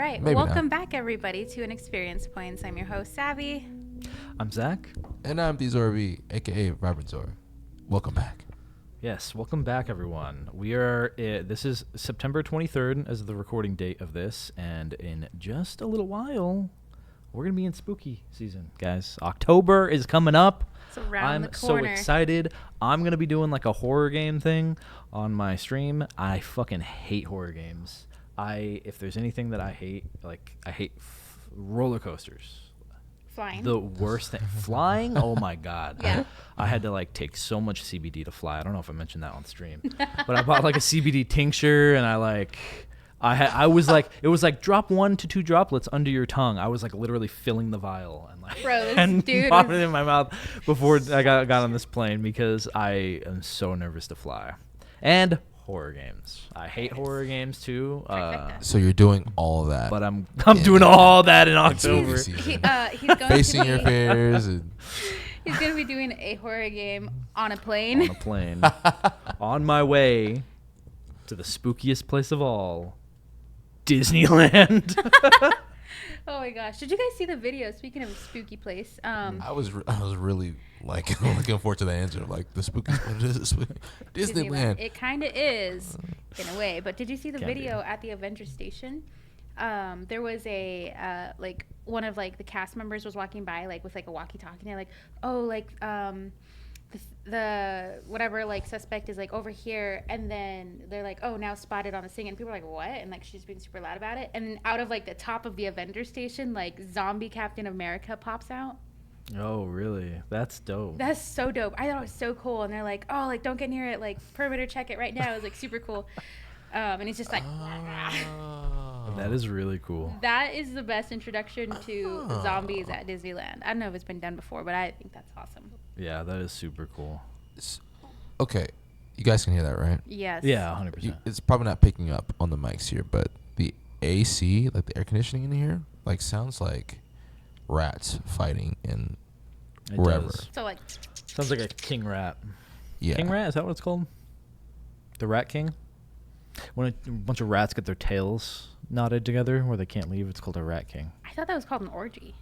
right. Maybe Welcome not. back, everybody, to Inexperience Points. I'm your host, Savvy. I'm Zach. And I'm Zorb, aka Robert Zor. Welcome back. Yes, welcome back, everyone. We are. This is September 23rd as the recording date of this, and in just a little while, we're gonna be in spooky season, guys. October is coming up. It's around the I'm so corner. excited. I'm gonna be doing like a horror game thing on my stream. I fucking hate horror games. If there's anything that I hate, I hate roller coasters. Flying. The worst thing. Flying? Oh my god. Yeah. I had to take so much CBD to fly. I don't know if I mentioned that on stream. But I bought a CBD tincture and I was it was drop 1 to 2 droplets under your tongue. I was literally filling the vial Bro, this and dude popping is- it in my mouth before I got on this plane because I am so nervous to fly. And horror games. I hate horror games too. Trifecta. So you're doing all of that. But I'm doing all that in It's October. spooky season. He's going Facing to your be, fears. And He's going to be doing a horror game on a plane. On a plane. On my way to the spookiest place of all, Disneyland. Oh my gosh! Did you guys see the video? Speaking of a spooky place, I was really looking forward to the answer. The spooky Disneyland. It kind of is in a way. But did you see the Can be. video at the Avengers Station? There was a one of the cast members was walking by with a walkie-talkie. And they're like, oh, the whatever suspect is over here, and then they're like, oh, now spotted on the thing, and people are like, what? And she's being super loud about it, and then out of the top of the Avengers Station, zombie Captain America pops out. Oh, really? That's dope. That's so dope. I thought it was so cool, and they're like, oh, don't get near it, perimeter check it right now. It was super cool. And he's just That is really cool. that is the best introduction to zombies at Disneyland. I don't know if it's been done before, but I think that's awesome. Yeah, that is super cool. Okay, you guys can hear that, right? Yes. Yeah, 100%. It's probably not picking up on the mics here, but the AC, the air conditioning in here, sounds like rats fighting in It wherever. does. So Sounds like a king rat. Yeah. King rat? Is that what it's called? The Rat King? When a bunch of rats get their tails knotted together where they can't leave, it's called a rat king. I thought that was called an orgy.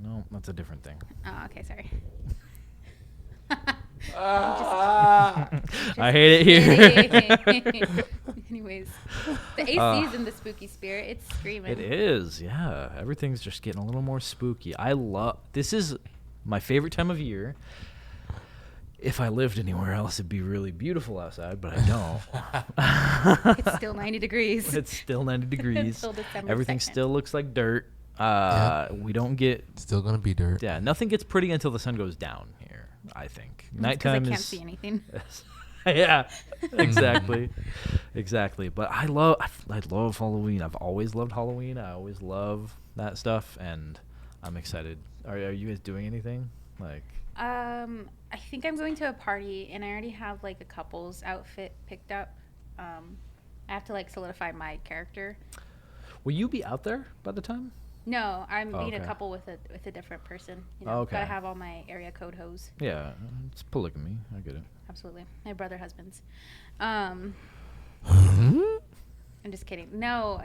No, that's a different thing. Oh, okay, sorry. I hate it here. Anyways, the AC is in the spooky spirit. It's screaming. It is, yeah. Everything's just getting a little more spooky. This is my favorite time of year. If I lived anywhere else, it'd be really beautiful outside, but I don't. It's still 90 degrees. It's still 90 degrees. Until December Everything 2nd. still looks like dirt. We don't get... Still gonna be dirt. Yeah, nothing gets pretty until the sun goes down here, I think. Nighttime I can't is... see anything. Yeah, exactly. Exactly. But I love Halloween. I've always loved Halloween. I always love that stuff, and I'm excited. Are you guys doing anything? I think I'm going to a party, and I already have a couple's outfit picked up. I have to solidify my character. Will you be out there by the time? No, I'm being okay. a couple with a different person. Okay. Gotta have all my area code hoes. Yeah, it's polygamy. I get it. Absolutely, my brother husbands. I'm just kidding. No,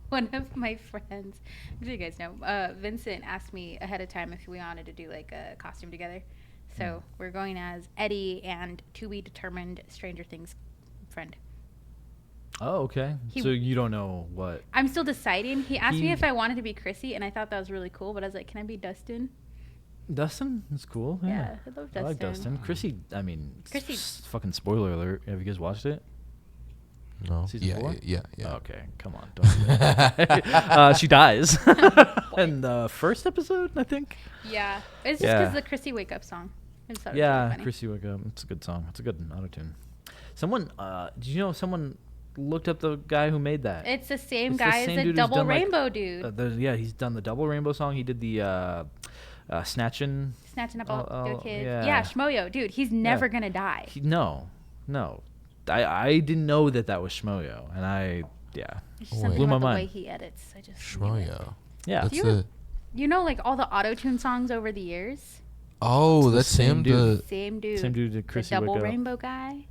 one of my friends, as you guys know, Vincent asked me ahead of time if we wanted to do a costume together. So we're going as Eddie and to be determined Stranger Things friend. Oh, okay. So you don't know what... I'm still deciding. He asked me if I wanted to be Chrissy, and I thought that was really cool, but I was like, can I be Dustin? Dustin? That's cool. Yeah. Yeah, I love Dustin. I like Dustin. Chrissy, Chrissy- fucking spoiler alert. Have you guys watched it? No. Season 4? Yeah. Okay, come on. Don't do that. She dies. In the first episode, I think. Yeah. It's just because the Chrissy Wake Up song. I just thought it was really funny. Chrissy Wake Up. It's a good song. It's a good auto-tune. Someone, did you know someone looked up the guy who made that? It's the same It's the guy same as dude the who's Double done, Rainbow dude. He's done the Double Rainbow song. He did the Snatching. Snatching up all the kids. yeah. Yeah, Shmoyo. Dude, he's never going to die. No. I didn't know that was Shmoyo, and It's just Wait. something Blew my about the way mind. he edits. I just knew it. Shmoyo. Yeah. That's You- You know, all the auto-tune songs over the years? oh, the that's same him. dude. Same dude. Same dude did The Chrissy Double Wake Up. Rainbow guy.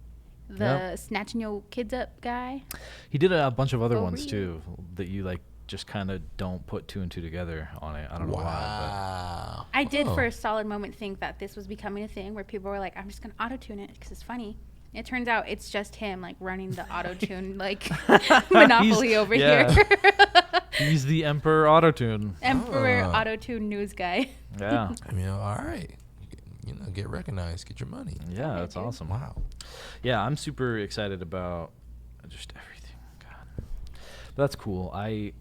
the snatching your kids up guy. He did a bunch of other For ones real. too that you like just kind of don't put two and two together on it. I don't know why. Wow. I did Oh. for a solid moment think that this was becoming a thing where people were like, I'm just going to auto-tune it because it's funny. It turns out it's just him like running the auto-tune like monopoly over yeah. here. He's the Emperor Autotune. Emperor Oh. auto-tune news guy. Yeah. I mean, all right. Get recognized, get your money. Yeah, Yeah, that's dude. awesome. Wow. Yeah, I'm super excited about just everything. God. But that's cool. I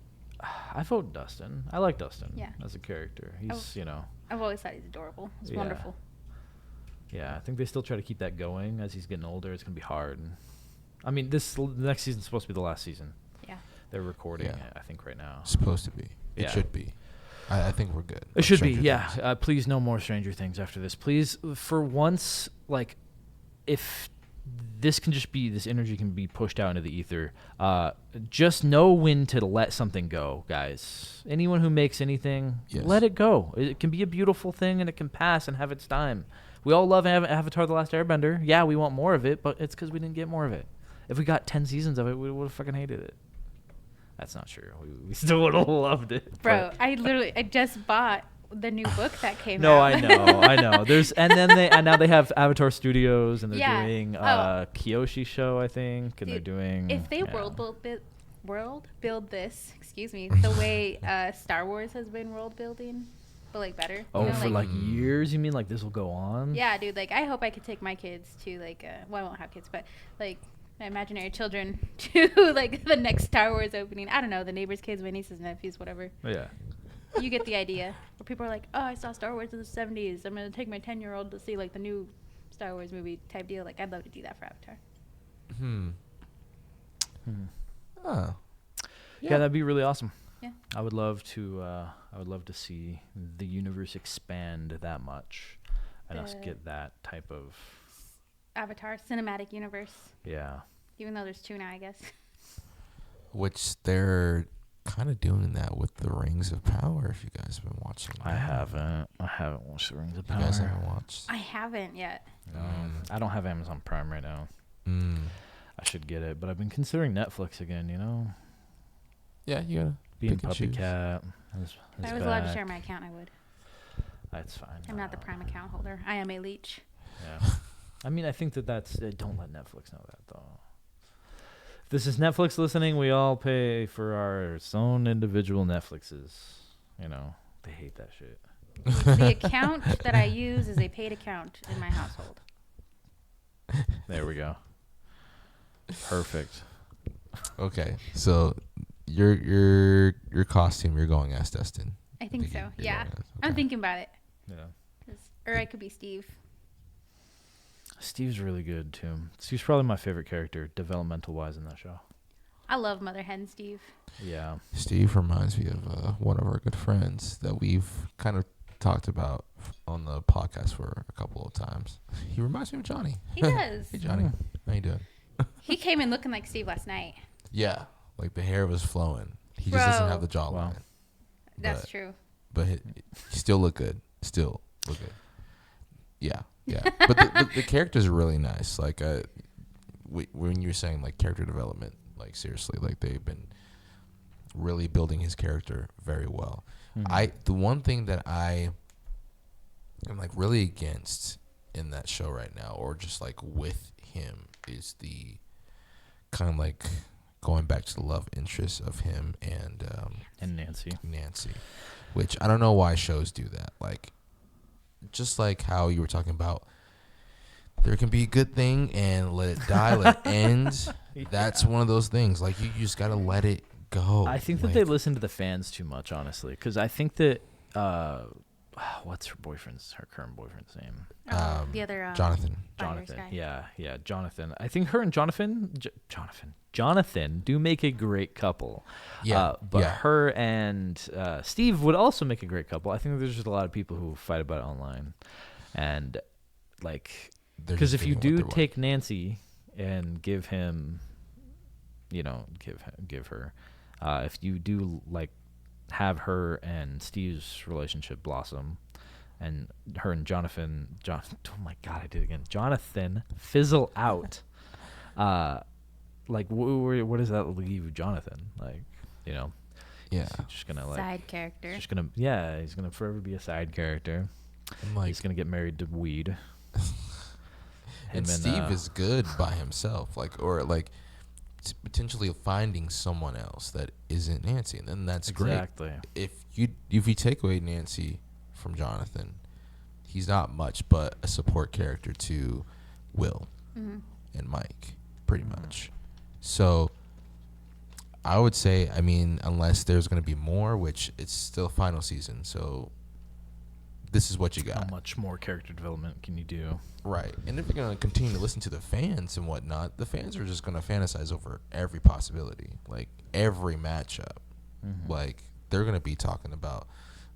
vote Dustin. I like Dustin Yeah. as a character. Oh. He's, I've always thought he's adorable. He's Yeah. wonderful. Yeah, I think they still try to keep that going as he's getting older. It's going to be hard. I mean, the next season's supposed to be the last season. Yeah. They're recording Yeah. it, I think, right now. Supposed to be. It Yeah. should be. I think we're good. It should be, Stranger yeah. Things. Please, no more Stranger Things after this. Please, for once, like, if this energy can be pushed out into the ether, just know when to let something go, guys. Anyone who makes anything, Yes. let it go. It can be a beautiful thing, and it can pass and have its time. We all love Avatar: The Last Airbender. Yeah, we want more of it, but it's because we didn't get more of it. If we got 10 seasons of it, we would have fucking hated it. That's not true. We still would have loved it. Bro, but- I just bought the new book that came No, out. I know. And now they have Avatar Studios, and they're Yeah. doing Oh. Kyoshi show, I think, and they're Dude, doing. If they yeah. world build this, excuse me, the way Star Wars has been world building, but like better. you Oh, know, for like years, you mean like this will go on? Yeah, dude. Like, I hope I could take my kids to like, well, I won't have kids, but like my imaginary children to like the next Star Wars opening. I don't know, the neighbors' kids, my nieces, nephews, whatever. Yeah. You get the idea. Where people are like, oh, I saw Star Wars in the 70s. I'm gonna take my 10-year-old to see like the new Star Wars movie type deal. Like, I'd love to do that for Avatar. Yeah, that'd be really awesome. Yeah. I would love to see the universe expand that much, and us The- get that type of Avatar cinematic universe. yeah. Even though there's 2 now, I guess. Which they're kind of doing that with the Rings of Power. If you guys have been watching, I haven't watched The Rings of You Power. guys haven't watched. I haven't yet. I don't have Amazon Prime right now. Mm. I should get it, but I've been considering Netflix again. You know, Yeah, you gotta being pick and puppy choose. cat. If I was allowed to share my account, I would. That's fine. I'm not the Prime account holder. I am a leech. Yeah. I mean, I think that's. Don't let Netflix know that though. If this is Netflix listening, we all pay for our own individual Netflixes. You know, they hate that shit. The account that I use is a paid account in my household. There we go. Perfect. Okay, so your costume, you're going as Dustin. I think so. You're Yeah. going as- I'm okay. thinking about it. Yeah. Or I could be Steve. Steve's really good too. Steve's probably my favorite character, developmental wise, in that show. I love Mother Hen Steve. Yeah. Steve reminds me of one of our good friends that we've kind of talked about on the podcast for a couple of times. He reminds me of Johnny. He does. Hey Johnny, how you doing? He came in looking like Steve last night. Yeah, like the hair was flowing. He just doesn't Bro. have the jawline. Wow. That's But- true. But he still look good. Still look good. Yeah, yeah. But the characters are really nice. Like, when you were saying like character development, like seriously, like they've been really building his character very well. Mhm. The one thing that I am like really against in that show right now, or just like with him, is the kind of like going back to the love interest of him and Nancy, which I don't know why shows do that. Like, just like how you were talking about, there can be a good thing and let it die, let it end. That's one of those things. Like, you just gotta let it go. I think that Like, they listen to the fans too much, honestly, because I think that what's her current boyfriend's name? The other Jonathan. Binders Jonathan. guy. Yeah, Jonathan. I think her and Jonathan do make a great couple. Yeah, But yeah. her and Steve would also make a great couple. I think there's just a lot of people who fight about it online, and like, They're because just if you getting what do they want. take Nancy and give him, give her, if you do like have her and Steve's relationship blossom, and her and Jonathan, oh my God, I did it again. Jonathan fizzle out. Like, what does that leave Jonathan? Like, you know, Yeah. he's just gonna like Side character. He's gonna forever be a side character. I'm like, He's gonna get married to weed. and Steve is good by himself, like, or like potentially finding someone else that isn't Nancy, and then that's exactly. great. If you take away Nancy from Jonathan, he's not much but a support character to Will and Mike, pretty much. So I would say, I mean, unless there's going to be more, which it's still final season, so this is what you got. How much more character development can you do? Right. And if you're going to continue to listen to the fans and whatnot, the fans are just going to fantasize over every possibility, like every matchup. Like, they're going to be talking about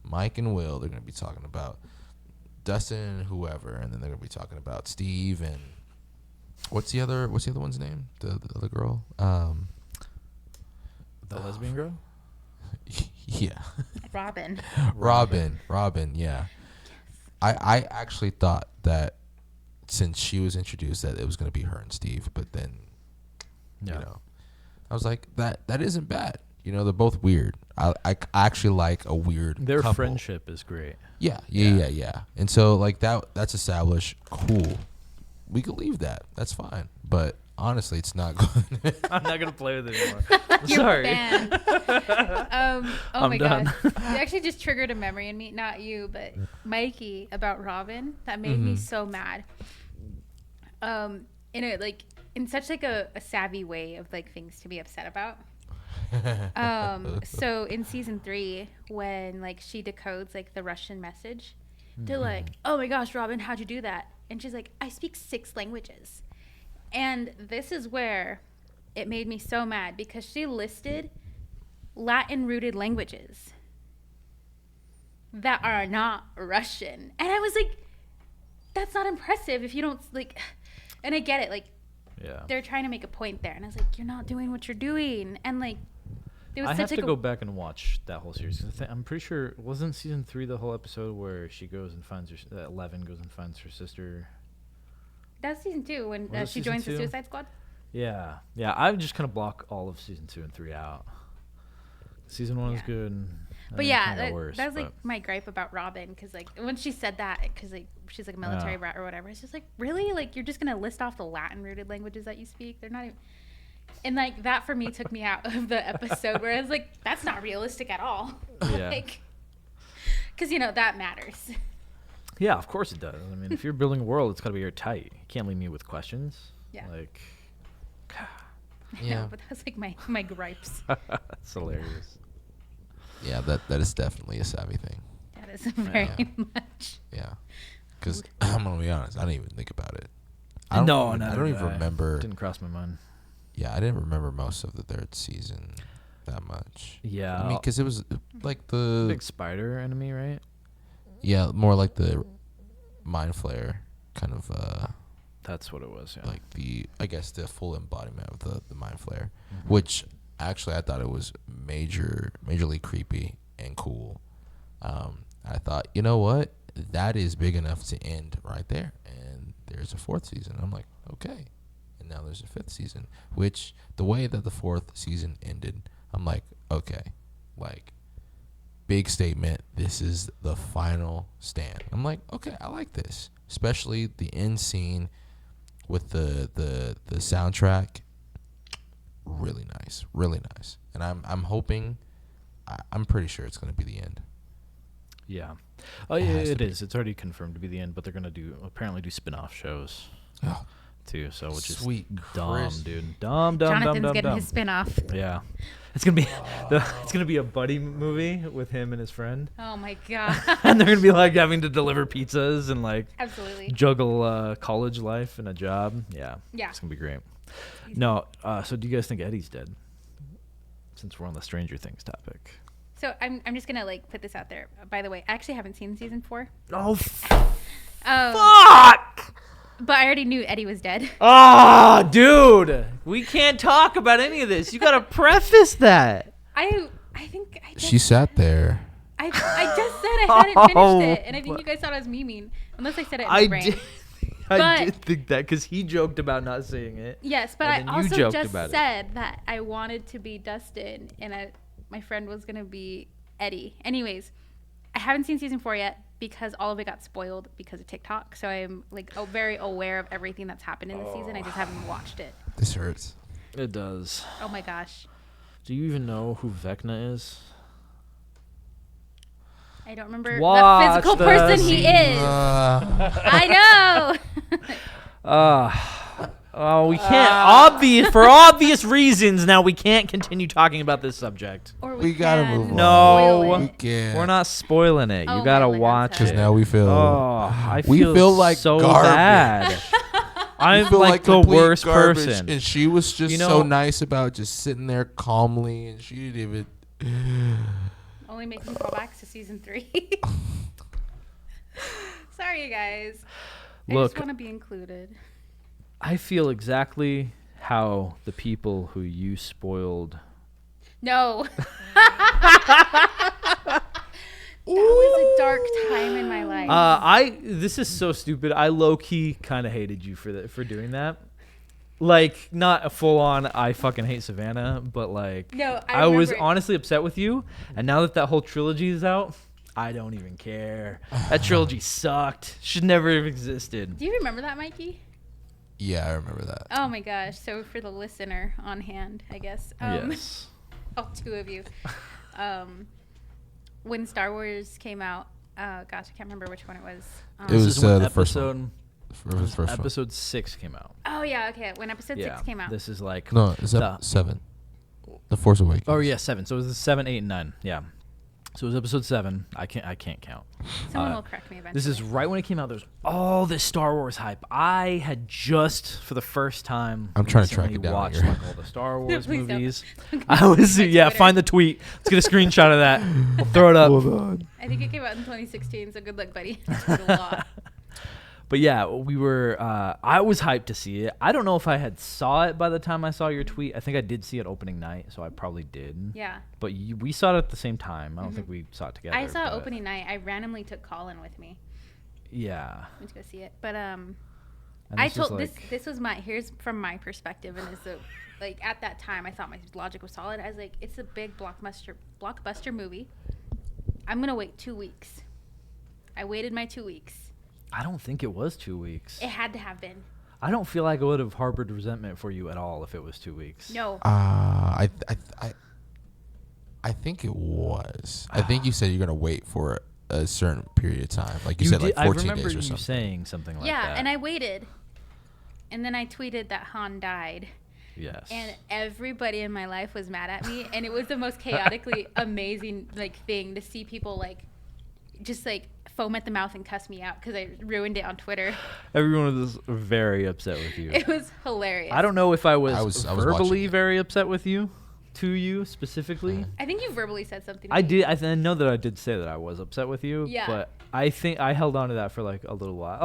Mike and Will. They're going to be talking about Dustin and whoever, and then they're going to be talking about Steve and what's the other one's name? The other girl? The lesbian girl? Yeah. Robin, yeah. I actually thought that since she was introduced that it was going to be her and Steve, but then, you know, I was like, that isn't bad. You know, they're both weird. I actually like a weird Their couple. friendship is great. Yeah. And so, like, that's established. Cool. We could leave that. That's fine. But honestly, it's not good. I'm not gonna play with it anymore. You're Sorry. banned. Oh I'm my done. gosh. You actually just triggered a memory in me. Not you, but Mikey about Robin. That made me so mad. In such like a savvy way of like things to be upset about. So in season 3, when like she decodes like the Russian message, they're like, "Oh my gosh, Robin, how'd you do that?" And she's like, "I speak 6 languages." And this is where it made me so mad, because she listed Latin-rooted languages that are not Russian. And I was like, that's not impressive if you don't, like, and I get it, like, they're trying to make a point there. And I was like, you're not doing what you're doing. And, like, it was I such have like to go back and watch that whole series. I'm pretty sure, wasn't season 3 the whole episode where she goes and finds her, Eleven goes and finds her sister? That's season 2 when she joins the Suicide Squad. Yeah. I would just kind of block all of season 2 and 3 out. Season 1 is good. But yeah, that was like my gripe about Robin, because like when she said that, because like she's like a military brat or whatever, it's just like, really, like you're just gonna list off the Latin-rooted languages that you speak? They're not even. And like that for me took me out of the episode, where I was like, that's not realistic at all. Yeah. Like, because you know that matters. Yeah, of course it does. I mean, if you're building a world, it's got to be airtight. You can't leave me with questions. Yeah. Like, Yeah. But that was like my gripes. that's hilarious. Yeah, that is definitely a savvy thing. That is very much. Yeah. Because I'm going to be honest, I didn't even think about it. I don't even remember. Didn't cross my mind. Yeah, I didn't remember most of the 3rd season that much. Yeah. I mean, because it was like the big spider enemy, right? Yeah, more like the Mind Flayer kind of. That's what it was. Yeah. Like I guess the full embodiment of the Mind Flayer, which actually I thought it was majorly creepy and cool. I thought, you know what, that is big enough to end right there, and there's a 4th season. I'm like, okay, and now there's a 5th season. Which the way that the 4th season ended, I'm like, okay, like. Big statement. This is the final stand. I'm like, okay, I like this, especially the end scene with the soundtrack. Really nice, and I'm hoping. I'm pretty sure it's gonna be the end. Yeah, it is. It's already confirmed to be the end, but they're gonna apparently do spin-off shows. Oh, too. So which sweet is dumb, Chris. dude. Dumb. Jonathan's getting his spin-off. Yeah, it's gonna be a buddy movie with him and his friend. Oh my god. And they're gonna be like having to deliver pizzas and like absolutely juggle college life and a job. Yeah. It's gonna be great. No, so do you guys think Eddie's dead? Since we're on the Stranger Things topic. So I'm just gonna like put this out there. By the way, I actually haven't seen season 4. Oh, fuck! But I already knew Eddie was dead. Oh, dude, we can't talk about any of this. You gotta preface that. I think I just She sat there. I just said I hadn't finished it, and I think you guys thought I was memeing, unless I said it in my brain. I did think that because he joked about not seeing it. Yes, but And I then you also joked just about it. said that I wanted to be Dustin and my friend was going to be Eddie. Anyways, I haven't seen season 4 yet because all of it got spoiled because of TikTok. So I'm like very aware of everything that's happened in the season. I just haven't watched it. This hurts. It does. Oh my gosh. Do you even know who Vecna is? I don't remember Watch the physical the person he scene. is. I know. Oh, we can't for obvious reasons. Now we can't continue talking about this subject. Or We gotta can move on. No, spoil We it. can't. We're not spoiling it. Oh You gotta my God, watch sorry. it. Because now we feel. Oh, I we feel like so garbage. bad. I'm feel like the complete worst garbage, person. and she was just You know- so nice about just sitting there calmly, and she didn't even. Only making callbacks to season 3. Sorry, you guys. I Look, just want to be included. I feel exactly how the people who you spoiled. No. That was a dark time in my life. This is so stupid. I low key kind of hated you for doing that. Like, not a full on I fucking hate Savannah, but like, No, I was remember- honestly upset with you. And now that whole trilogy is out, I don't even care. That trilogy sucked. Should never have existed. Do you remember that, Mikey? Yeah, I remember that. Oh my gosh. So for the listener on hand, I guess. Yes. All 2 of you. When Star Wars came out, gosh, I can't remember which one it was. It was This is when the first one. episode, First one. episode 6 came out. Oh yeah, okay. When episode 6 came out. This is like No, it's the- 7. The Force Awakens. Oh yeah, 7. So it was the 7, 8, and 9. Yeah. So it was episode 7. I can't count. Someone will correct me eventually. This is right when it came out. There's all this Star Wars hype. I had just, for the first time, I'm trying to track recently it down watched here. like all the Star Wars Please don't. movies. I'm I gonna was delete my Twitter. find the tweet. Let's get a screenshot of that. We'll throw it up. Hold on. I think it came out in 2016, so good luck, buddy. That's a lot. But yeah, we were. I was hyped to see it. I don't know if I had saw it by the time I saw your tweet. I think I did see it opening night, so I probably did. Yeah. But we saw it at the same time. I don't think we saw it together. I saw but opening night. I randomly took Colin with me. Yeah. Went to go see it. But And I this was told like- this was here's from my perspective, and it's like at that time I thought my logic was solid. I was like, it's a big blockbuster movie. I'm gonna wait 2 weeks. I waited my 2 weeks. I don't think it was 2 weeks. It had to have been. I don't feel like I would have harbored resentment for you at all if it was 2 weeks. No. I think it was. I think you said you're gonna wait for a certain period of time. Like you said, like 14 I remember days or you something. saying something like Yeah, that. and I waited. And then I tweeted that Han died. Yes. And everybody in my life was mad at me, and it was the most chaotically amazing thing to see people just foam at the mouth and cuss me out because I ruined it on Twitter. Everyone was very upset with you. It was hilarious. I don't know if I was watching verbally it. very upset with you, to you specifically. I think you verbally said something to I me. did. I know that I did say that I was upset with you. Yeah. But I think I held on to that for like a little while.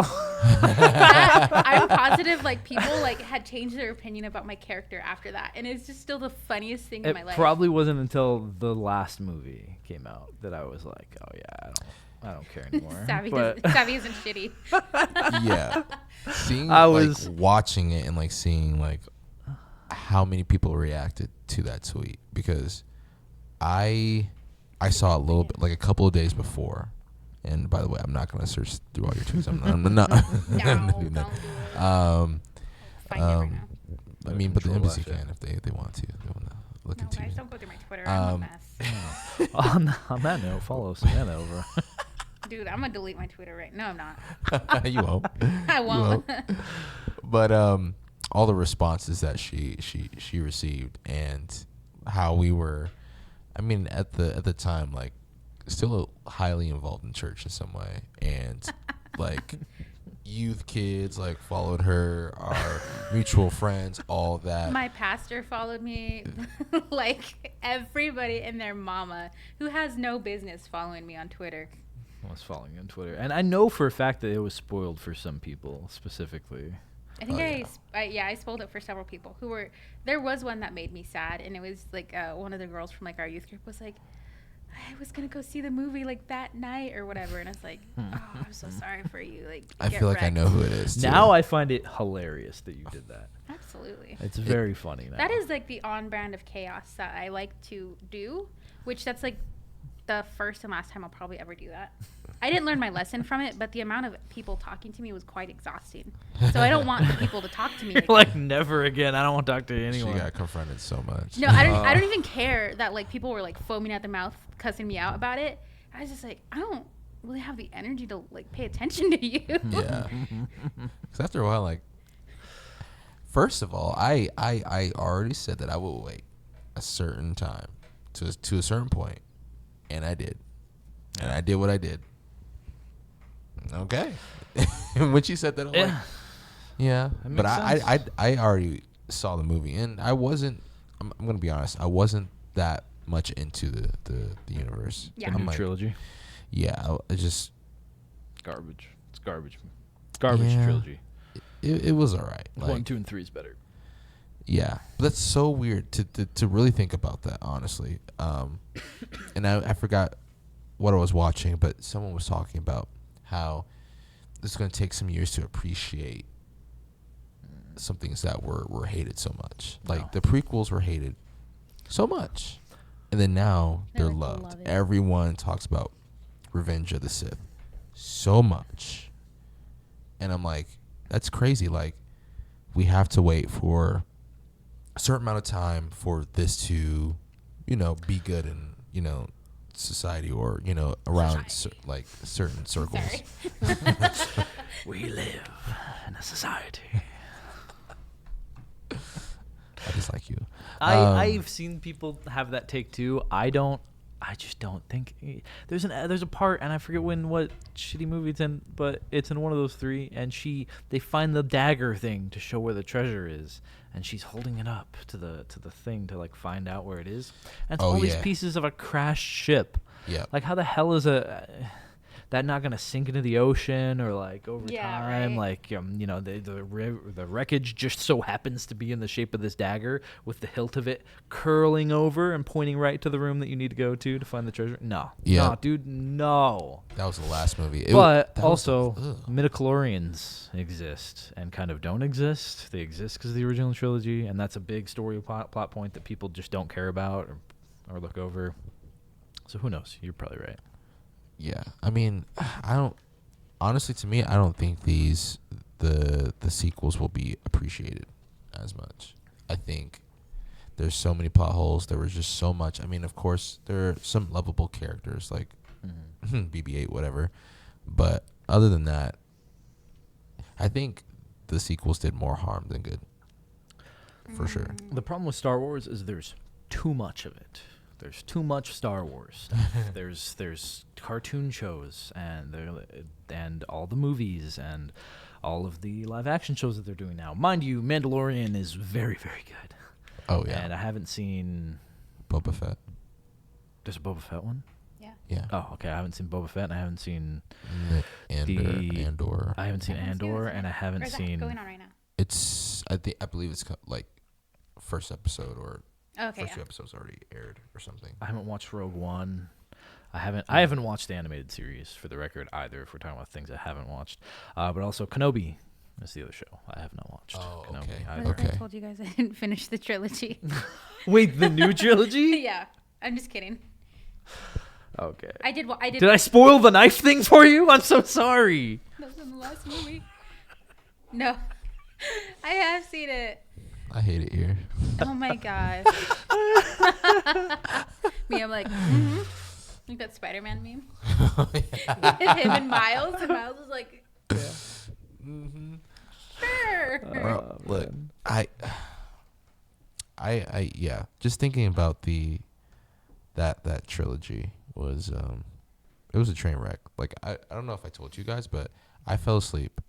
I'm positive people had changed their opinion about my character after that, and it's just still the funniest thing in It my life. probably wasn't until the last movie came out that I was like, oh yeah, I don't care anymore. Savvy, But Savvy isn't shitty. Yeah. Seeing I was- watching it and seeing how many people reacted to that tweet, because I saw a little bit a couple of days before. And by the way, I'm not gonna search through all your tweets. I'm not. No, I'm not don't doing do that. it. Um, Find it right now. I mean, but the Control embassy F it. can if they want to. They want to look No, into guys, it. don't go through my Twitter. I'm a Um, mess. on that note, follow Savannah over. Dude, I'm gonna delete my Twitter right. No, I'm not. You won't. I You won't. But all the responses that she received, and how we were, I mean, at the time, still highly involved in church in some way, and youth kids followed her, our mutual friends, all that. My pastor followed me. Everybody and their mama who has no business following me on Twitter. I was following you on Twitter, and I know for a fact that it was spoiled for some people specifically. I think Oh, I spoiled it for several people who were. There was one that made me sad, and it was one of the girls from our youth group was like, I was gonna go see the movie like that night or whatever, and it's like, oh, I'm so sorry for you. Like, I get feel like I wrecked. know who it is. Too. Now I find it hilarious that you did that. Absolutely. It's very funny now. That is like the on brand of chaos that I like to do, which that's like the first and last time I'll probably ever do that. I didn't learn my lesson from it, but the amount of people talking to me was quite exhausting. So I don't want the people to talk to me again. like never again. I don't want to talk to anyone. She got confronted so much. No, I don't even care that like people were like foaming at the mouth, cussing me out about it. I was just like, I don't really have the energy to like pay attention to you. Yeah. Because after a while, like, first of all, I already said that I would wait a certain time to a certain point, and I did. And I did what I did. Okay. And when she said that, I'm like, yeah. That But makes sense. I already saw the movie, and I wasn't, I'm going to be honest, I wasn't that much into the universe. Yeah. The I'm new like, trilogy. yeah, I just, Garbage. It's garbage. Garbage Yeah. trilogy. it was all right. Like, 1, 2, and 3 is better. yeah, but that's so weird to really think about that, honestly. And I forgot what I was watching, but someone was talking about how it's going to take some years to appreciate some things that were hated so much. Like No. the prequels were hated so much, and then now They're they're like, loved. love it. Everyone talks about Revenge of the Sith so much, and I'm like, that's crazy. Like, we have to wait for a certain amount of time for this to, be good in, society, or, around like certain circles. Sorry. We live in a society. I just like you. I've seen people have that take too. I just don't think there's a part, and I forget what shitty movie it's in, but it's in one of those three, and they find the dagger thing to show where the treasure is, and she's holding it up to the thing to like find out where it is, and it's Oh, all these yeah. pieces of a crashed ship. Yeah. Like, how the hell is that not gonna sink into the ocean, or like over Yeah, time? right. Like, the wreckage just so happens to be in the shape of this dagger, with the hilt of it curling over and pointing right to the room that you need to go to find the treasure. No, Yeah. no, dude, no. That was the last movie. But that was also, ugh. midichlorians exist and kind of don't exist. They exist because of the original trilogy, and that's a big story plot point that people just don't care about or look over. So who knows? You're probably right. Yeah, I mean, honestly, to me, I don't think the sequels will be appreciated as much. I think there's so many plot holes. There was just so much. I mean, of course, there are some lovable characters like BB-8, whatever. But other than that, I think the sequels did more harm than good, for sure. The problem with Star Wars is there's too much of it. There's too much Star Wars stuff. there's cartoon shows and all the movies and all of the live action shows that they're doing now. Mind you, Mandalorian is very, very good. Oh yeah, And I haven't seen. Boba Fett. There's a Boba Fett one. Yeah. Oh, okay. I haven't seen Boba Fett, and I haven't seen Andor. I haven't seen Haven't seen Andor, it. and I Or haven't is that seen. going on right now? I believe it's like first episode, or Okay. first Yeah. two episodes already aired or something. I haven't watched Rogue One. I haven't watched the animated series, for the record, either, if we're talking about things I haven't watched. But also Kenobi is the other show I have not watched. Oh, Kenobi okay. either. What if Okay. I told you guys I didn't finish the trilogy? Wait, the new trilogy? Yeah, I'm just kidding. Okay. I did. Did I spoil the knife thing for you? I'm so sorry. That was in the last movie. No, I have seen it. I hate it here. Oh my gosh. Me, I'm like, like that Spider-Man meme. Him and Miles was like, sure. Well, look, I yeah, just thinking about that trilogy was it was a train wreck. Like, I don't know if I told you guys, but I fell asleep.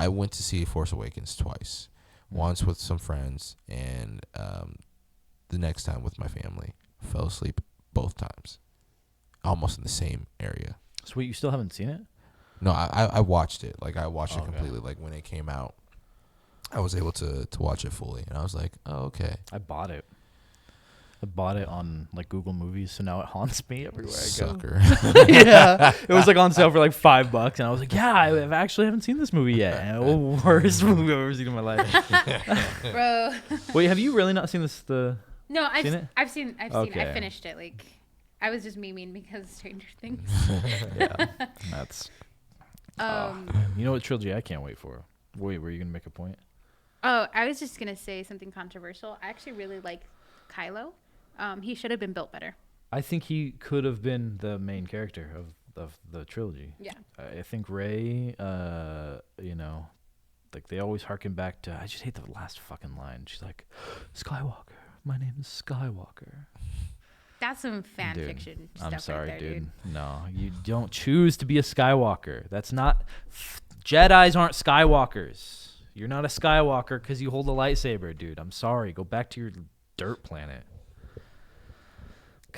I went to see Force Awakens twice. Once with some friends, and the next time with my family. Fell asleep both times, almost in the same area. So wait, you still haven't seen it? No, I watched it. Like, I watched it Okay. completely. Like, when it came out, I was able to watch it fully, and I was like, oh, okay. I bought it. I bought it on like Google Movies, so now it haunts me everywhere I go. Sucker. Yeah, it was like on sale for like $5, and I was like, yeah, I actually haven't seen this movie yet. And worst movie I've ever seen in my life. Bro. Wait, have you really not seen this? No, Seen it? I've seen I Okay. finished it. Like, I was just memeing because of Stranger Things. Yeah, that's. Um, You know what trilogy I can't wait for? Wait, were you gonna make a point? Oh, I was just gonna say something controversial. I actually really like Kylo. He should have been built better. I think he could have been the main character of the trilogy. Yeah. I think Rey, you know, like they always harken back to. I just hate the last fucking line. She's like, "Skywalker, my name is Skywalker." That's some fan Dude, fiction stuff I'm sorry, right there, dude. No, you don't choose to be a Skywalker. That's not. Jedis aren't Skywalkers. You're not a Skywalker because you hold a lightsaber, dude. I'm sorry. Go back to your dirt planet.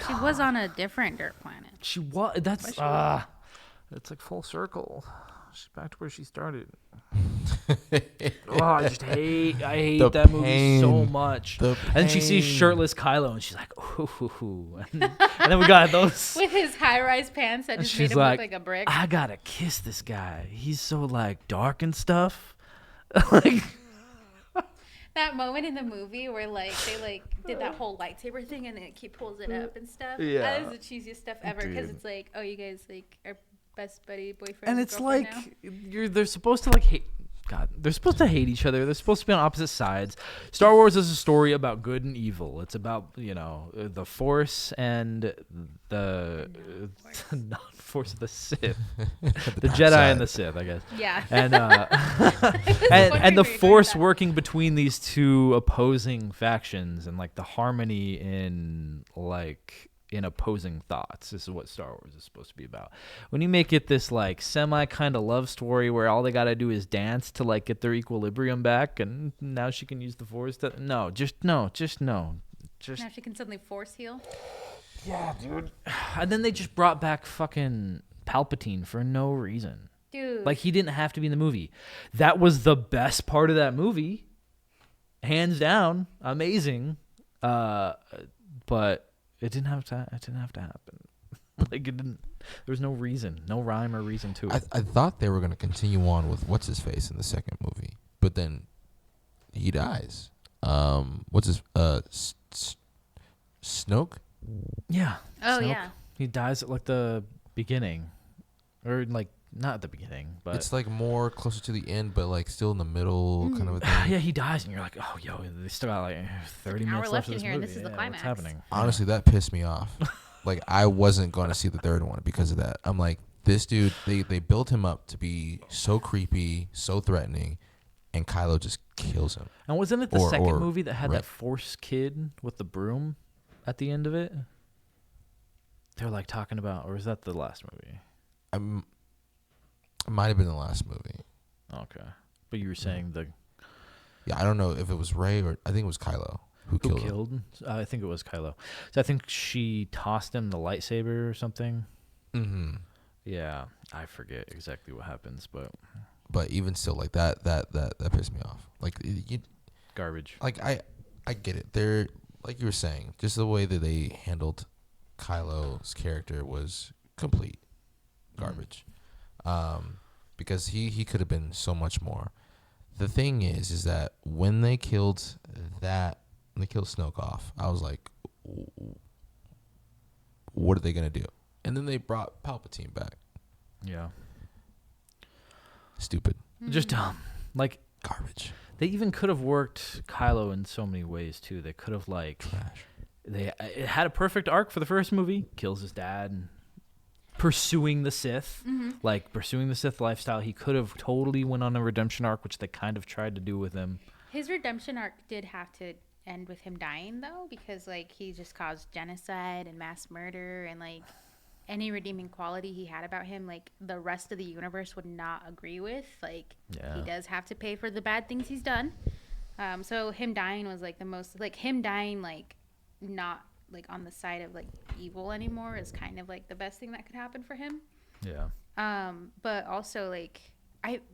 She was on a different dirt planet. She was. That's Was she? It's like full circle. She's back to where she started. I hate The that movie so pain. much. The And then she sees pain. shirtless Kylo, and she's like, ooh. And then we got those. With his high-rise pants that And just made she's him like, look like a brick. I gotta kiss this guy. He's so like dark and stuff. Like, That moment in the movie where like they like did that whole lightsaber thing and then he pulls it up and stuff. Yeah. That is the cheesiest stuff ever because Dude. it's like, oh, you guys like are best buddy boyfriend. and it's girlfriend like now? they're supposed to like hate. God, they're supposed to hate each other. They're supposed to be on opposite sides. Star Wars is a story about good and evil. It's about, you know, the Force and the non-Force of the Sith, the dark Jedi side. and the Sith, I guess. Yeah. And and the wondering where you're Force going working between these two opposing factions and like the harmony in opposing thoughts. This is what Star Wars is supposed to be about. When you make it this like semi kind of love story where all they got to do is dance to like get their equilibrium back and now she can use the Force to just no. Now she can suddenly force heal. Yeah, dude. And then they just brought back fucking Palpatine for no reason. Dude. Like he didn't have to be in the movie. That was the best part of that movie. Hands down, amazing. But it didn't have to happen. Like it didn't. There was no reason, no rhyme or reason to it. I thought they were gonna continue on with what's his face in the second movie, but then he dies. What's his Snoke? Yeah. Oh, Snoke, yeah. He dies at like the beginning, or like not at the beginning, but It's like more closer to the end, but like still in the middle, kind of a thing. yeah, he dies, and you're like, oh, yo, they still got like 30 An hour minutes left left in of this here, and movie. this is the Yeah, climax. What's happening? Honestly, that pissed me off. Like I wasn't going to see the third one because of that. I'm like, this dude, they built him up to be so creepy, so threatening, and Kylo just kills him. And wasn't it the Or- second or- movie that had right. that Force kid with the broom at the end of it? They're like talking about, or is that the last movie? It might have been the last movie. Okay, but you were saying the Yeah, I don't know if it was Rey or I think it was Kylo who who killed him. killed? I think it was Kylo. So I think she tossed him the lightsaber or something. Mm-hmm. Yeah, I forget exactly what happens, but But even still, like that pissed me off. Like you, garbage. like I get it. They're like you were saying, just the way that they handled Kylo's character was complete garbage. Because he could have been so much more. The thing is that when they killed Snoke off, I was like, what are they gonna do? And then they brought Palpatine back. Yeah, Stupid just dumb. Like garbage. they even could have worked Kylo in so many ways too. They could have like Trash. it had a perfect arc for the first movie. Kills his dad, pursuing the Sith, like pursuing the Sith lifestyle. He could have totally went on a redemption arc, which they kind of tried to do with him. His redemption arc did have to end with him dying, though, because like he just caused genocide and mass murder, and like any redeeming quality he had about him, like the rest of the universe would not agree with. Like Yeah. he does have to pay for the bad things he's done. So him dying was like the most, like him dying like not like on the side of like evil anymore is kind of like the best thing that could happen for him. Yeah. But also like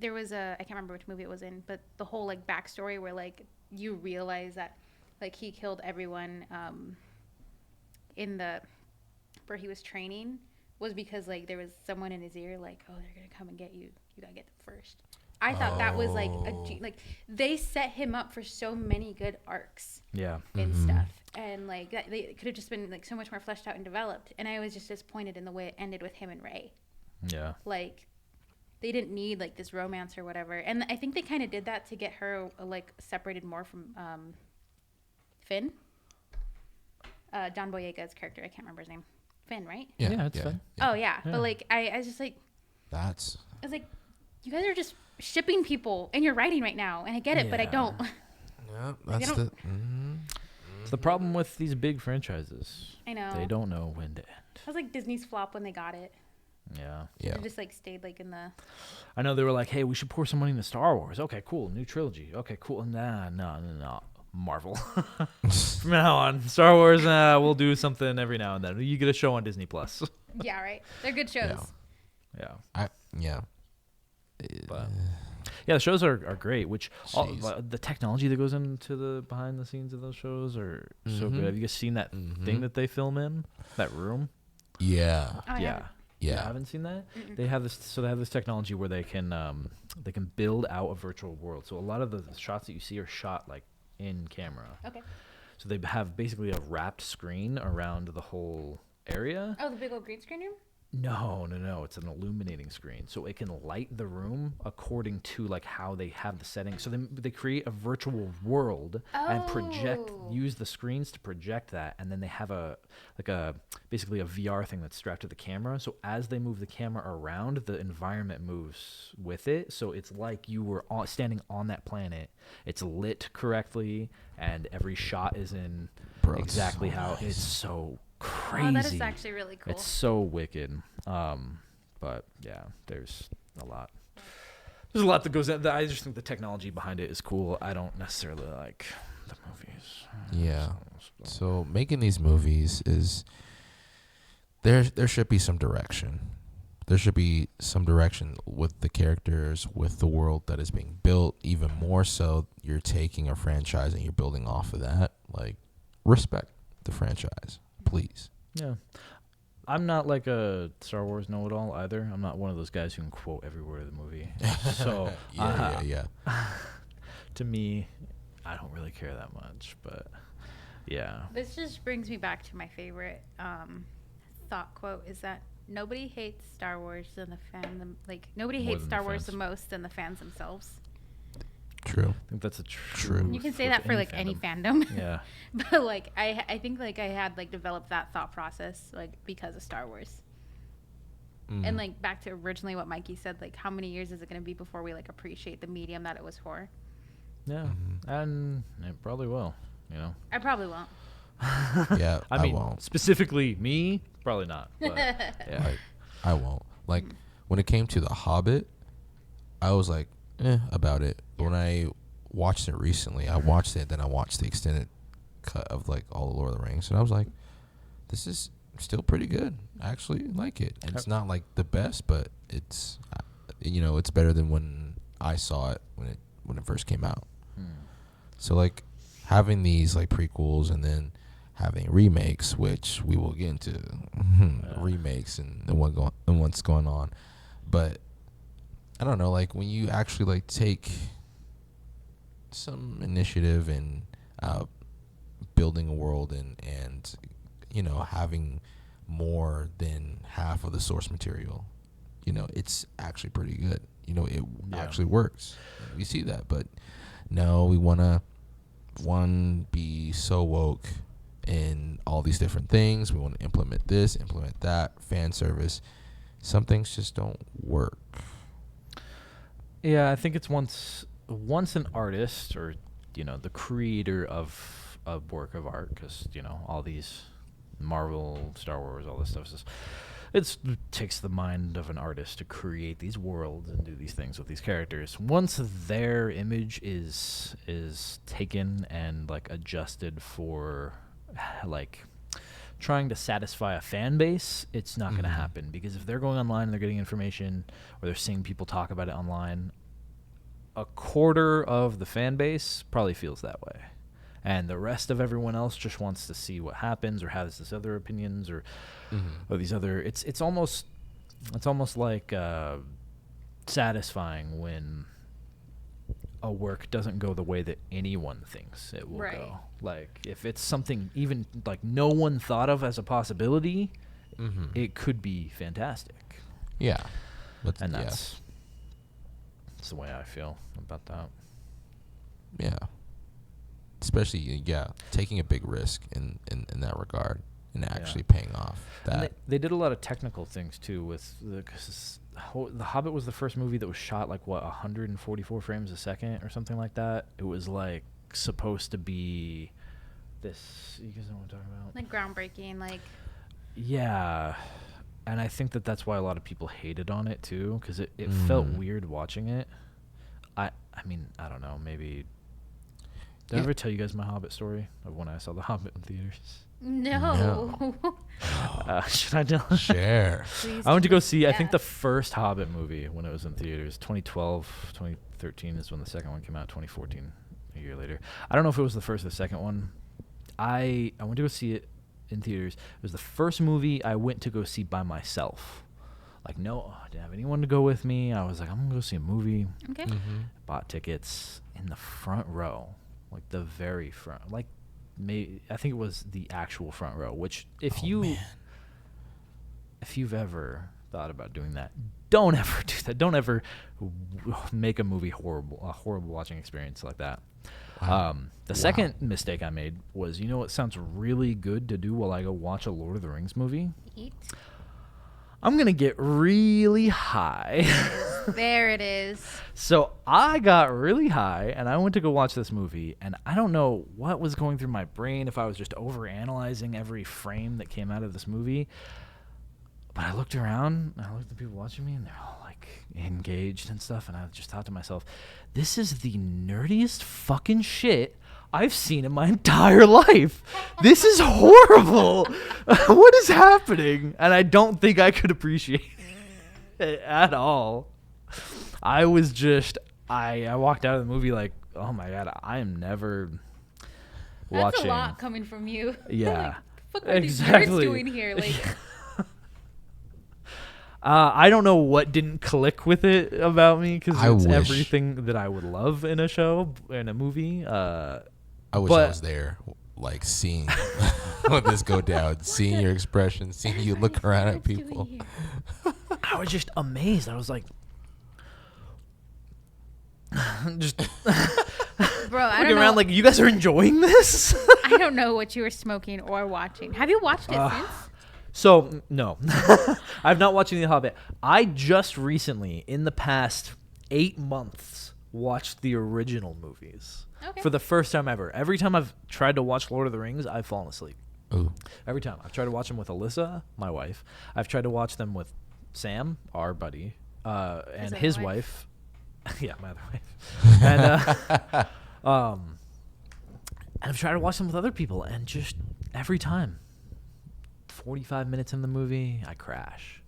there was I can't remember which movie it was in, but the whole like backstory where like you realize that like he killed everyone in the where he was training was because like there was someone in his ear like, oh, they're gonna come and get you. You gotta get them first. I thought that was like like they set him up for so many good arcs. Yeah. And stuff, and like that, they could have just been like so much more fleshed out and developed. And I was just disappointed in the way it ended with him and Ray. Yeah. Like they didn't need like this romance or whatever. And I think they kind of did that to get her like separated more from Finn. John Boyega's character, I can't remember his name. Finn, right? Yeah, it's fun. Oh yeah, but like I was just like, I was like, you guys are just shipping people, and you're writing right now, and I get it, but I don't. Yeah, Like, that's the. It's the problem with these big franchises. I know. They don't know when to end. It was like Disney's flop when they got it. Yeah. They just like stayed like in the. I know they were like, hey, we should pour some money into Star Wars. Okay, cool. New trilogy. Okay, cool. Nah, no. Marvel. From now on, Star Wars, we'll do something every now and then. You get a show on Disney Plus. Yeah, right. They're good shows. Yeah. Yeah. But yeah, the shows are great. Which the technology that goes into the behind the scenes of those shows are so good. Have you guys seen that thing that they film in that room? Yeah. Oh, Yeah. Yeah. You haven't seen that? They have this. So they have this technology where they can build out a virtual world. So a lot of the shots that you see are shot like in camera. Okay. So they have basically a wrapped screen around the whole area. Oh, the big old green screen room? No. It's an illuminating screen, so it can light the room according to like how they have the settings. So they create a virtual world and use the screens to project that, and then they have basically a VR thing that's strapped to the camera. So as they move the camera around, the environment moves with it. So it's like you were standing on that planet. It's lit correctly, and every shot is in exactly how nice. It's so crazy. Oh, that is actually really cool. It's so wicked. But yeah, there's a lot. There's a lot that goes in. I just think the technology behind it is cool. I don't necessarily like the movies. Yeah. So making these movies is there should be some direction. There should be some direction with the characters, with the world that is being built. Even more so, you're taking a franchise and you're building off of that. Like, respect the franchise, please. Yeah. I'm not like a Star Wars know-it-all either. I'm not one of those guys who can quote every word of the movie. So yeah. To me, I don't really care that much, but yeah. This just brings me back to my favorite thought quote is that nobody hates Star Wars than the fandom. Like, nobody More hates than Star the Wars fans. the most than the fans themselves. True. I think that's a true. You can say that for like any fandom. Yeah. But like I think like I had like developed that thought process like because of Star Wars. And like back to originally what Mikey said, like how many years is it going to be before we like appreciate the medium that it was for? Yeah. And it probably will, you know. I probably won't. Yeah, I mean, won't. specifically me, probably not. But, yeah. Like, I won't. Like, when it came to The Hobbit, I was like, about it. But when I watched it recently, I watched it, then I watched the extended cut of, like, all the Lord of the Rings, and I was like, this is still pretty good. I actually like it. And it's not, like, the best, but it's, it's better than when I saw it when it first came out. So, like, having these, like, prequels and then having remakes, which we will get into remakes and what's going on. But I don't know, like when you actually like take some initiative in building a world and having more than half of the source material, it's actually pretty good. It actually works. We see that, but no, we want to be so woke in all these different things. We want to implement this, implement that, fan service. Some things just don't work. Yeah, I think it's once an artist or the creator of a work of art, because all these Marvel, Star Wars, all this stuff it takes the mind of an artist to create these worlds and do these things with these characters. Once their image is taken and like adjusted for like trying to satisfy a fan base, it's not going to happen, because if they're going online and they're getting information or they're seeing people talk about it online, a quarter of the fan base probably feels that way. and the rest of everyone else just wants to see what happens or has this other opinions or these other. It's almost like satisfying when a work doesn't go the way that anyone thinks it will go. Like if it's something even like no one thought of as a possibility, it could be fantastic. Yeah. And that's the way I feel about that. Yeah. Especially, taking a big risk in that regard and actually paying off. That they did a lot of technical things too with because The Hobbit was the first movie that was shot like 144 frames a second or something like that. It was like supposed to be this. You guys know what I'm talking about? Like groundbreaking, like. Yeah. And I think that's why a lot of people hated on it too, because it felt weird watching it. I mean, I don't know, maybe. Did I ever tell you guys my Hobbit story of when I saw The Hobbit in theaters? No. Should I tell? Share. I went to go see, I think, the first Hobbit movie when it was in theaters. 2012, 2013 is when the second one came out, 2014, a year later. I don't know if it was the first or the second one. I went to go see it in theaters. It was the first movie I went to go see by myself. Like, no, I didn't have anyone to go with me. I was like, I'm going to go see a movie. Okay. Bought tickets in the front row, like the very front. Like, I think it was the actual front row, which if you've ever thought about doing that, don't ever do that. Don't ever make a movie a horrible watching experience like that. Wow. The second mistake I made was, you know what sounds really good to do while I go watch a Lord of the Rings movie? Eat. I'm going to get really high. There it is. So I got really high, and I went to go watch this movie, and I don't know what was going through my brain, if I was just overanalyzing every frame that came out of this movie. But I looked around, and I looked at the people watching me, and they're all, like, engaged and stuff, and I just thought to myself, this is the nerdiest fucking shit I've seen in my entire life. This is horrible. What is happening? And I don't think I could appreciate it at all. I was just, I walked out of the movie like, oh my God, I am never watching. That's a lot coming from you. Yeah. Like, fuck are these nerds doing here? Like, I don't know what didn't click with it about me, because it's wish. Everything that I would love in a show, in a movie. I wish I was there, like, seeing this go down, seeing your expression, seeing you look around at people. I was just amazed. I was like, just bro, I looking don't around know. like, you guys are enjoying this? I don't know what you were smoking or watching. Have you watched it since? So, no. I've not watched The Hobbit. I just recently, in the past 8 months, watched the original movies. Okay. For the first time ever. Every time I've tried to watch Lord of the Rings, I've fallen asleep. Ooh. Every time. I've tried to watch them with Alyssa, my wife. I've tried to watch them with Sam, our buddy, and his wife. Yeah, my other wife. And I've tried to watch them with other people, and just every time, 45 minutes in the movie, I crash.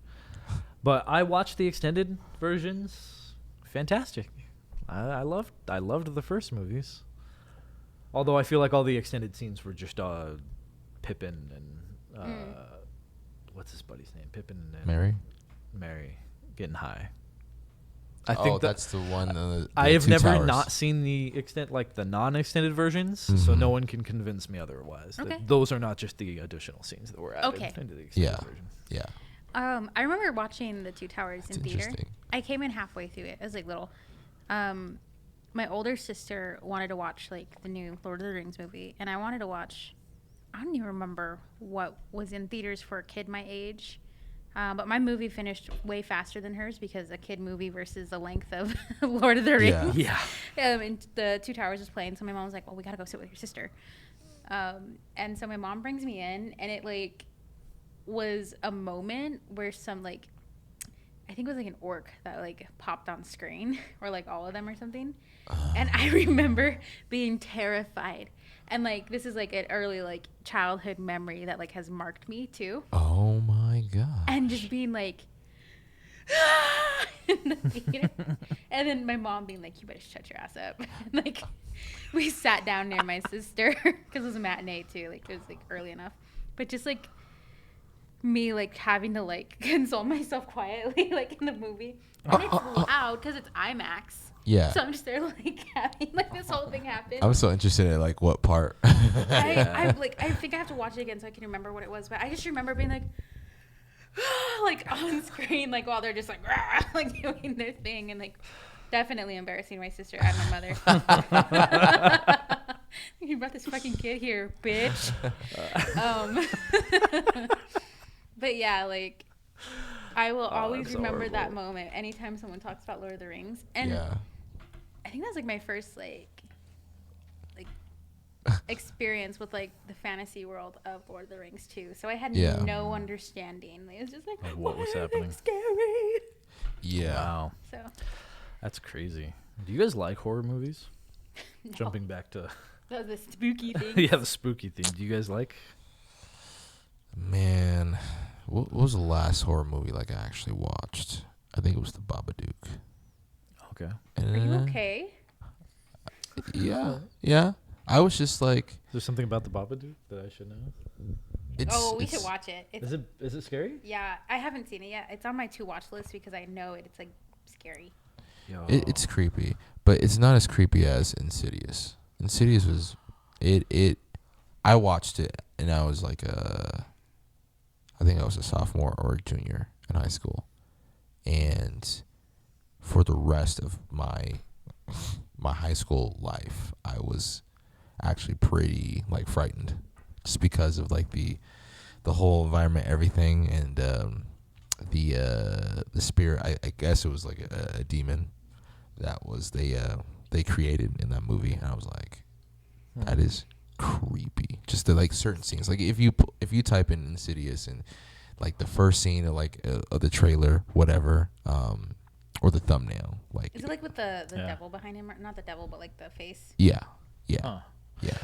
But I watched the extended versions. Fantastic. I loved the first movies. Although I feel like all the extended scenes were just Pippin and what's his buddy's name? Pippin and Mary getting high. I think that's the one. The I have never towers. not seen the the non-extended versions, so no one can convince me otherwise. Okay. That those are not just the additional scenes that were added into the extended version. Yeah. I remember watching The Two Towers in theater. Interesting. I came in halfway through it. I was like little. My older sister wanted to watch like the new Lord of the Rings movie, and I wanted to watch. I don't even remember what was in theaters for a kid my age. But my movie finished way faster than hers, because a kid movie versus the length of Lord of the Rings. Yeah. And the Two Towers was playing, so my mom was like, well, we got to go sit with your sister. And so my mom brings me in, and it like was a moment where some like, I think it was like an orc that like popped on screen, or like all of them or something. And I remember being terrified. And like, this is like an early like childhood memory that like has marked me too. Oh my God. And just being like, in the theater. And then my mom being like, you better shut your ass up. And, like, we sat down near my sister because it was a matinee too. Like, it was like early enough. But just like me, like, having to like console myself quietly, like in the movie. And it's loud because it's IMAX. Yeah. So I'm just there, like, having like this whole thing happen. I was so interested in like what part. I think I have to watch it again so I can remember what it was. But I just remember being like, like on screen, like while they're just like, like doing their thing, and like definitely embarrassing my sister and my mother. You brought this fucking kid here, bitch. But yeah, like I will always remember that moment anytime someone talks about Lord of the Rings, and I think that's like my first like experience with like the fantasy world of Lord of the Rings too. So I had no understanding. It was just like what was happening? Scary. Yeah. Wow. So That's crazy. Do you guys like horror movies? no. Jumping back to That was the spooky thing. yeah, the spooky thing. Do you guys like? Man, what was the last horror movie like I actually watched? I think it was The Babadook. Okay. Are you okay? Yeah. I was just like, Is there something about the Babadook that I should know? We should watch it. Is it scary? Yeah, I haven't seen it yet. It's on my to watch list because I know it's like scary. Yo. It's creepy, but it's not as creepy as Insidious. Insidious was I watched it and I was like I think I was a sophomore or a junior in high school, and for the rest of my high school life, I was actually pretty like frightened, just because of like the whole environment, everything, and the spirit. I guess it was like a demon that was they created in that movie, and I was like, that is creepy. Just the like certain scenes, like if you type in Insidious and like the first scene of like of the trailer, whatever, or the thumbnail, like Is it like with the devil behind him? Or not the devil, but like the face. yeah. Huh. Yeah.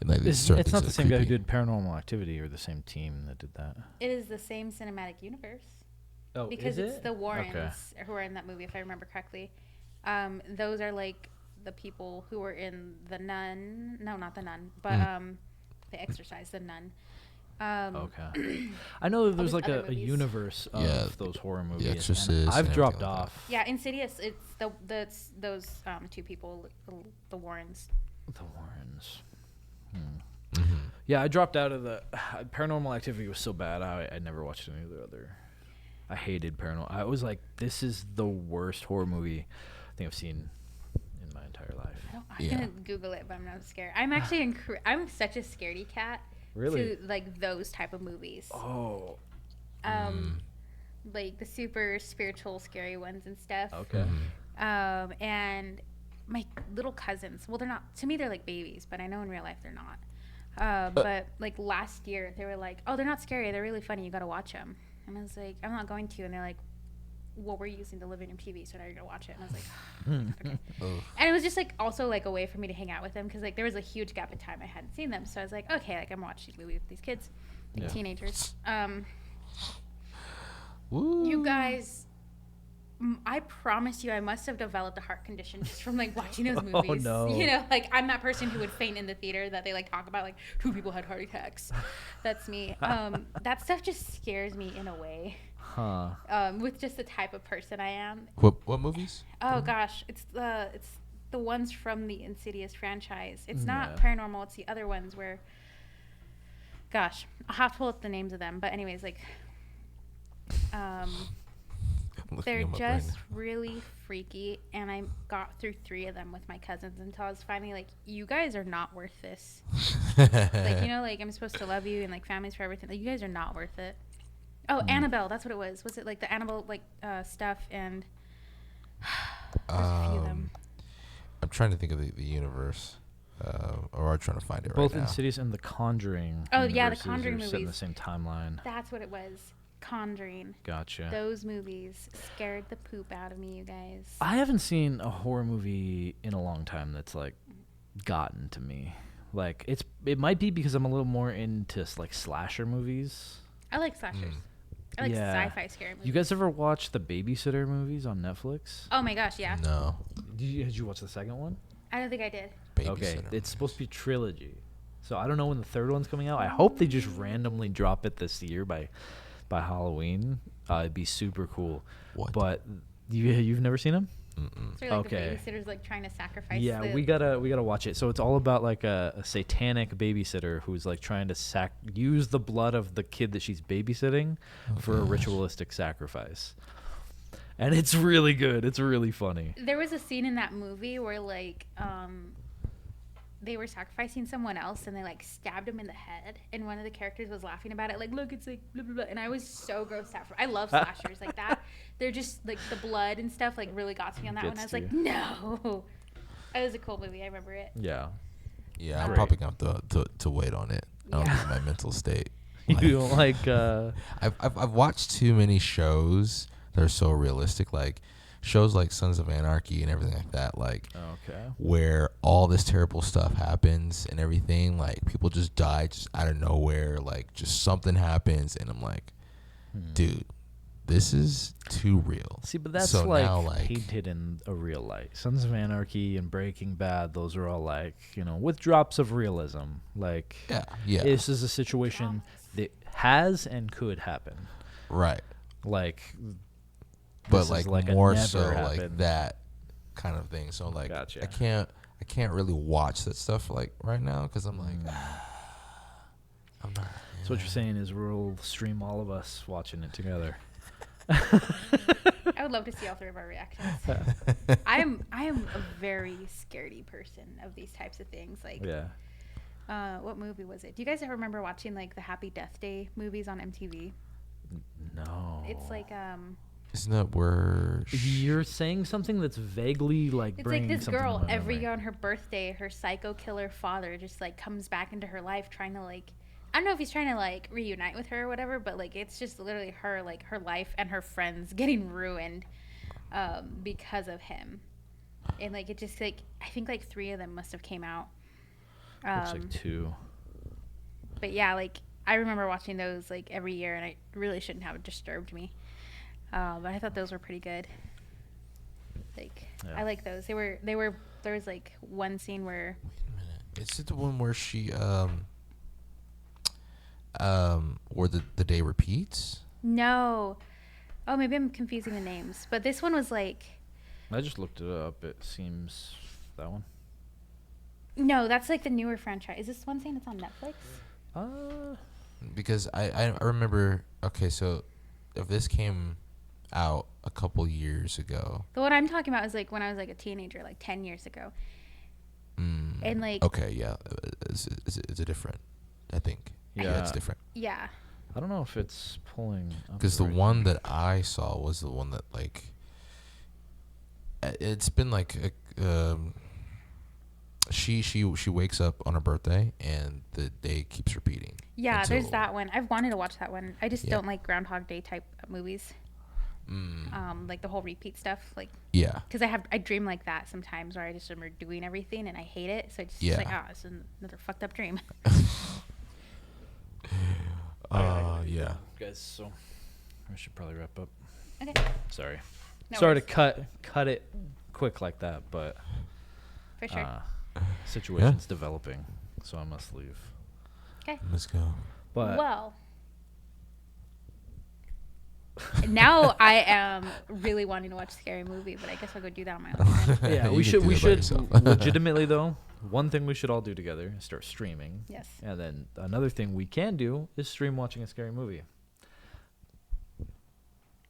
And like It's not the same guy who did Paranormal Activity or the same team that did that. It is the same cinematic universe. Oh, Because is it's it? the Warrens Okay. who are in that movie, if I remember correctly. Those are like the people who were in The Nun. No, not The Nun, but The Exorcist, The Nun. Okay. I know that there's these like other a movies. universe of those horror movies. and Exorcist I've and dropped everything like off. Yeah, Insidious. It's those two people, the Warrens. The Warrens. Mm-hmm. Yeah, I dropped out of the Paranormal Activity was so bad. I never watched any of the other. I hated Paranormal. I was like, this is the worst horror movie I think I've seen in my entire life. I'm gonna Google it, but I'm not scared. I'm actually I'm such a scaredy cat. Really? To like those type of movies. Oh. Like the super spiritual, scary ones and stuff. Okay. And my little cousins. Well, they're not. To me, they're like babies, but I know in real life they're not. But like last year, they were like, "Oh, they're not scary. They're really funny. You gotta watch them." And I was like, "I'm not going to." And they're like, "Well, we're using the living room TV, so now you're gonna watch it." And I was like, "Okay." And it was just like also like a way for me to hang out with them because like there was a huge gap in time I hadn't seen them. So I was like, "Okay, like I'm gonna watch these movies with these kids, like teenagers." You guys. I promise you, I must have developed a heart condition just from like watching those movies. Oh, no. You know, like I'm that person who would faint in the theater that they like talk about, like 2 people had heart attacks. That's me. That stuff just scares me in a way. Huh. With just the type of person I am. What movies? Oh gosh, it's the ones from the Insidious franchise. It's not Yeah. paranormal. It's the other ones where. Gosh, I'll have to pull up the names of them. But anyways, like. They're just really freaky, and I got through 3 of them with my cousins until I was finally like, you guys are not worth this. Like, you know, like I'm supposed to love you and like families for everything. Like, you guys are not worth it. Oh, Annabelle, that's what it was. Was it like the Annabelle like stuff and there's a few of them. I'm trying to think of the universe, or I'm trying to find it Both right now. Insidious and The Conjuring. Oh, yeah, the universes Conjuring are set in the movies. same timeline. That's what it was. Conjuring. Gotcha. Those movies scared the poop out of me, you guys. I haven't seen a horror movie in a long time that's like gotten to me. Like it might be because I'm a little more into like slasher movies. I like slashers. I like Yeah. sci-fi scary movies. You guys ever watch the Babysitter movies on Netflix? Oh my gosh, yeah. No. Did you watch the second one? I don't think I did. Okay, Babysitter. it's supposed to be a trilogy. So I don't know when the third one's coming out. I hope they just randomly drop it this year by Halloween. It'd be super cool. What? But you've never seen them? Mm-mm. So like Okay. the babysitter's like trying to sacrifice. Yeah, the, we gotta watch it. So it's all about like a satanic babysitter who's like trying to use the blood of the kid that she's babysitting for a ritualistic sacrifice. And it's really good. It's really funny. There was a scene in that movie where like they were sacrificing someone else and they like stabbed him in the head, and one of the characters was laughing about it like, look, it's like blah, blah, blah. And I was so grossed out. I love slashers like that. They're just like the blood and stuff like really got to me on that one. I was like, no. It was a cool movie. I remember it. Yeah. Yeah, I'm Great. probably going to have to wait on it. I don't think my mental state. You don't like I've watched too many shows that are so realistic, like shows like Sons of Anarchy and everything like that, like okay. where all this terrible stuff happens and everything, like people just die just out of nowhere, like just something happens, and I'm like, dude, this is too real. See, but that's So like, now, like painted in a real light. Sons of Anarchy and Breaking Bad, those are all like, with drops of realism. Like, yeah, this is a situation that has and could happen. right. Like, But this is like a more never so like happened. that kind of thing. So like Gotcha. I can't really watch that stuff like right now because I'm like I'm not. So what you're saying is we'll stream all of us watching it together. I would love to see all three of our reactions. I am a very scaredy person of these types of things. Like, Yeah. what movie was it? Do you guys ever remember watching like the Happy Death Day movies on MTV? No. It's like Isn't that where? You're saying something that's vaguely like it's like bringing this something to girl my every memory. year on her birthday, her psycho killer father just like comes back into her life trying to like, I don't know if he's trying to like reunite with her or whatever, but like it's just literally her, like her life and her friends getting ruined because of him. And like it just like, I think like 3 of them must have came out. Looks like 2. But yeah, like I remember watching those like every year, and it really shouldn't have disturbed me. But I thought those were pretty good. Like Yeah. I like those. They were. There was like one scene where Wait a minute. Is it the one where she where the day repeats? no. Oh, maybe I'm confusing the names. But this one was like I just looked it up. It seems that one. no. That's like the newer franchise. Is this one saying it's on Netflix? Because I remember. Okay, so if this came out a couple years ago. The one I'm talking about is like when I was like a teenager, like 10 years ago. And like Okay, yeah, it's a different. I think. Yeah. It's different. yeah. I don't know if it's pulling up Because the right one now. that I saw was the one that like. It's been like she wakes up on her birthday and the day keeps repeating. Yeah, there's until- that one. I've wanted to watch that one. I just Yeah. don't like Groundhog Day type movies. Like the whole repeat stuff. Like, Yeah. because I dream like that sometimes, where I just remember doing everything and I hate it. So it's just Yeah. like, it's another fucked up dream. Yeah. Guys, so we should probably wrap up. Okay. Sorry. No Sorry worries. to cut it quick like that, but For sure. situation's developing, so I must leave. Okay. Let's go. But Well, now I am really wanting to watch a scary movie, but I guess I'll go do that on my own time. yeah, You we can should do that by yourself. legitimately though. One thing we should all do together is start streaming. Yes. And then another thing we can do is stream watching a scary movie.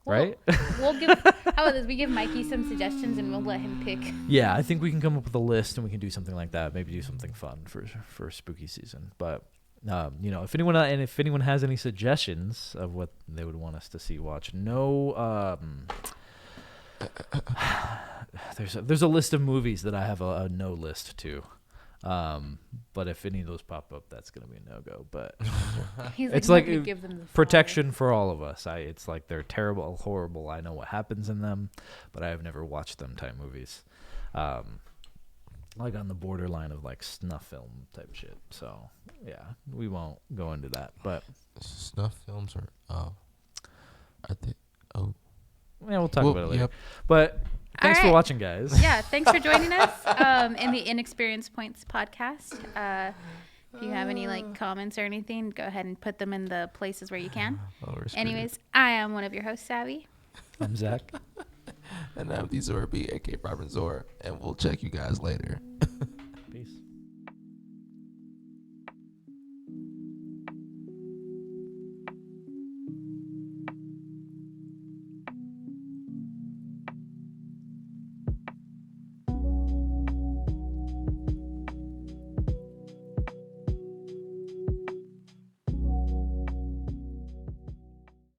Right? We'll give. How about this? We give Mikey some suggestions and we'll let him pick. Yeah, I think we can come up with a list and we can do something like that. Maybe do something fun for spooky season. But if anyone has any suggestions of what they would want us to see watch, there's a list of movies that I have a no list to. But if any of those pop up, that's gonna be a no go. But He's it's "I'm not like gonna give them the protection for all of us. It's like they're terrible, horrible. I know what happens in them, but I have never watched them type movies. Like on the borderline of like snuff film type shit. So yeah, we won't go into that. But Snuff films are I think. Oh. Yeah, we'll talk about it later. Yep. But thanks for right. watching, guys. Yeah, thanks for joining us in the Inexperience Points podcast. If you have any like comments or anything, go ahead and put them in the places where you can. Oh, we're screwed. Anyways, I am one of your hosts, Savvy. I'm Zach. And I'm the Zorby, aka Robin Zor, and we'll check you guys later. Peace.